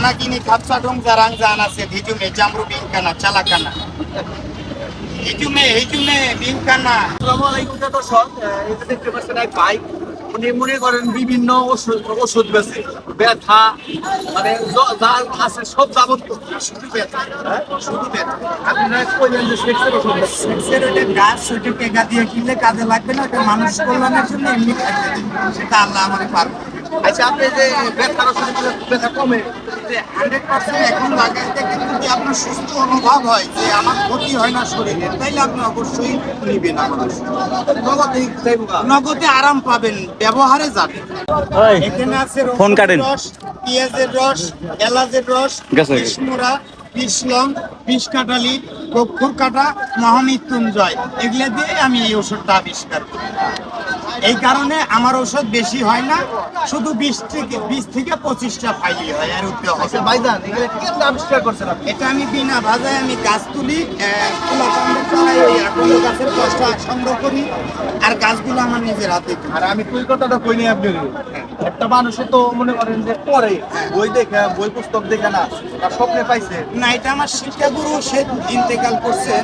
anak ini kapsadong zarang zana se hijume jamru binkana chalakana hijume binkana আসসালামু আলাইকুম দর্শক, এই যে দেখতে পাচ্ছেন এক ভাই, উনি মনে করেন বিভিন্ন ওষুধ বেছে ব্যথা, মানে যা আছে সব যাবতীয় শুধু ব্যথা, শুধু ব্যথা। আপনারা কইলেন যে সেক্সের ওষুধ, সেক্সের ওটা গাছ ওটা টেকা দিয়ে কিনলে কাজে লাগবে না, ওটা মানুষ কল্যাণের জন্য এমনি খাইতে দিন, সেটা আল্লাহ আমাকে পারবে। আচ্ছা আপনি যে ব্যথার ওষুধ ব্যথা কমে, যে 100% এখন লাগাইতে কিন্তু যদি আপনার সুস্থ অনুভব হয় যে আমার ক্ষতি হয় না শরীরে, তাইলে আপনি অবশ্যই নিবেন আমার ওষুধ। নগদে আরাম পাবেন, ব্যবহারে যাবে। এখানে আছে ফোন কাটেন। রস, পেঁয়াজের রস, এলাচের রস, গেছে। কৃষ্ণরা, কৃষ্ণলং, বিষ কাটালি, কক্ষুর কাটা, মহামৃত্যুঞ্জয়, এগুলো দিয়ে আমি এই ওষুধটা আবিষ্কার করি। এই কারণে আমার ওষুধ বেশি হয় না, শুধু 20 থেকে 25টা ফাইলি হয়, আর উঠতে হবে। আচ্ছা ভাইজান, এগুলো কেমন আবিষ্কার করছেন আপনি? এটা আমি বিনা ভাজায় আমি গাছ তুলি, তুলা চান্দের চালাই ওই আগুনের গাছের কষ্টা সংগ্রহ করি, আর গাছগুলো আমার নিজের হাতে তুলি। আর আমি তুই কথাটা কইনি আপনি, একটা মানুষে তো মনে করেন যে পরে বই দেখে, বই পুস্তক দেখে না, তার স্বপ্নে পাইছে না, এটা আমার শিক্ষাগুরু, সে ইন্তেকাল করছেন,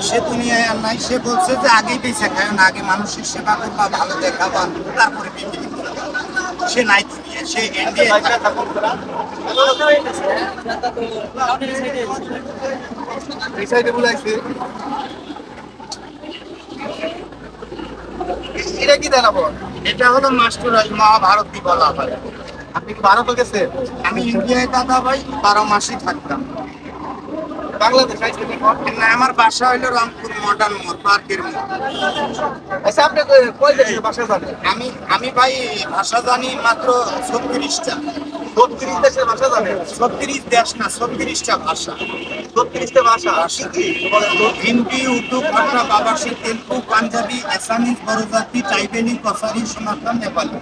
সে দুনিয়ায় আর নাই। সে বলছে যে আগেই বেঁচে খায় না, আগে মানুষের সেবা করবা, ভালো দেখাবা, তারপরে বিক্রি করবা। সে নাই দুনিয়া, সে ইন্ডিয়া। এই সাইডে বলে আসছে এটা কি দেন আপন? এটা হলো মাস্টার মহাভারতী বলা হয়। আপনি কি ভারত গেছেন? আমি ইন্ডিয়ায় দাদা ভাই 12 মাসই থাকতাম। বাংলাদেশ আইছেন এখন? না, আমার বাসা হইলো রংপুর মডার্ন মোড়, পার্কের মোড়। আচ্ছা আপনি কয় দেশের ভাষা জানেন? আমি ভাই ভাষা জানি মাত্র 36টা। 32 দেশের ভাষা জানেন? 36 দেশ না, 36টা ভাষা। 32টা ভাষা বলেন তো। হিন্দি, উর্দু, বাংলা, বাবাসি, তেলুগু, পাঞ্জাবি, আসামিজ, বড়জাতি, টাইবেনি, কসারি, সোনারগাঁ, নেপালি।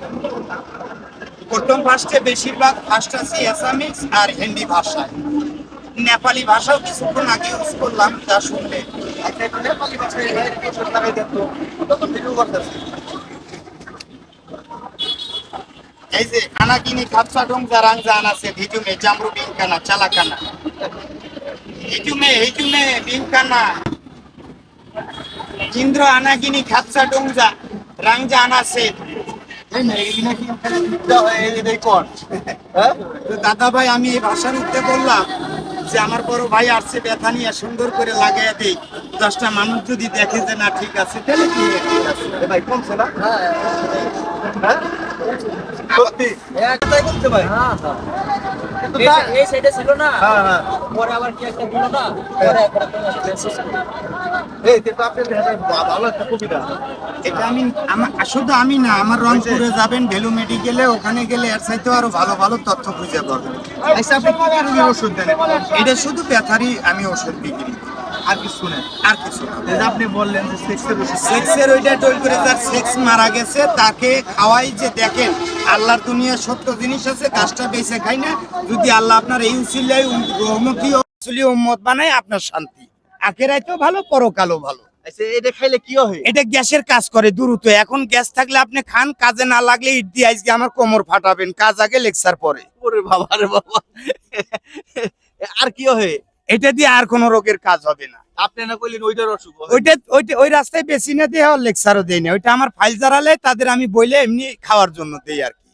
প্রথম ফার্স্টে বেশিরভাগ ফার্স্ট আছে আসামিজ আর হিন্দি ভাষায়। নেপালি ভাষাও কিছুক্ষণ আগে ইউজ করলাম, যা শুনলে। আচ্ছা একটু নেপালি ভাষায় ওষুধ লাগাই দেন তো, তখন ভিডিও করতেছে। এই যে আনাগিনি খাপসাডং জারাং জানা সে হিজুমে জামরু বিনকানা চালাকানা হিজুমে বিনকানা ইন্দ্র আনাগিনি খাপসাডং যা রাং জানা সে। এই না এগুলা কি এই কোন? হ্যাঁ তো দাদা ভাই, আমি এই ভাষার উঠতে বললাম যে আমার বড় ভাই আসছে, ব্যথা নিয়ে সুন্দর করে লাগাইয়া দেই, 10টা মানুষ যদি দেখে যে না ঠিক আছে, তাহলে কি ঠিক আছে। এ ভাই কমছে না? হ্যাঁ সত্যি একটাই করতে ভাই। কিন্তু এই সাইডে ছিল না, হ্যাঁ হ্যাঁ পরে আবার কি একটা দিল না, পরে একবার এই তো আপনি ভালো একটা কবিতা। এটা শুধু আমি না, আমার রংপুরে যাবেন ভ্যালু মেডিকেলে, ওখানে গেলে এর চাইতে আরো ভালো ভালো তথ্য খুঁজে পাবেন। আচ্ছা আপনি কি রোগের ওষুধ দেন? এটা শুধু ব্যথারই আমি ওষুধ বিক্রি করি, আর কিছু নেই? আর কিছু না। এই যে আপনি বললেন যে সেক্সের ওষুধ, সেক্সের ওইটা তৈরি করে, যার সেক্স মারা গেছে তাকে খাওয়াই, যে দেখেন আল্লাহর দুনিয়া সত্য জিনিস আছে, গাছটা বেঁচে খাই না, যদি আল্লাহ আপনার এই উসিলায় রহমতি উম্মত বানায়, আপনার শান্তি আখেরাতেও ভালো, পরকালও ভালো। আচ্ছা এটা খাইলে কি হয়? এটা গ্যাসের কাজ করে দ্রুত। এখন গ্যাস থাকলে আপনি খান, কাজে না লাগলে ইট দিয়ে আজকে আমার কোমর ফাটাবেন, কাজ আগে লেকচার পরে। ওরে বাবা রে বাবা, আর কি হয়? এটা দিয়ে আর কোনো রোগের কাজ হবে না। আপনি না কইলেন ওইটার অসুখ হয়? ওই রাস্তায় বেশি না দিয়ে লেকচারও দেয় না, ওইটা আমার ফাইল জারালে তাদের আমি বইলে এমনি খাওয়ার জন্য দেই আর কি।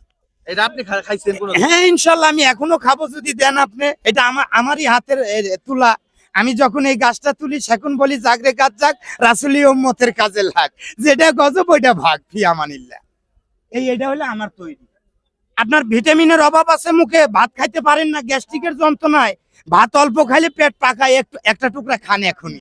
এটা আপনি খাইছেন কোন? হ্যাঁ ইনশাল্লাহ, আমি এখনো খাবো যদি দেন আপনি। এটা আমারই হাতের তুলা। আমি যখন এই গাছটা তুলি, সেখন বলি জাগরে গাছ যাক, রাসূলি উম্মতের কাজে লাগ, যেটা গজব ওইটা ভাগ, ফি আমানিল্লাহ। এটা হলো আমার তৈরি। আপনার ভিটামিনের অভাব আছে, মুখে ভাত খাইতে পারেন না, গ্যাস্ট্রিকের যন্ত্রণায়, ভাত অল্প খাইলে পেট পাকায়, একটা টুকরা খান এখনই।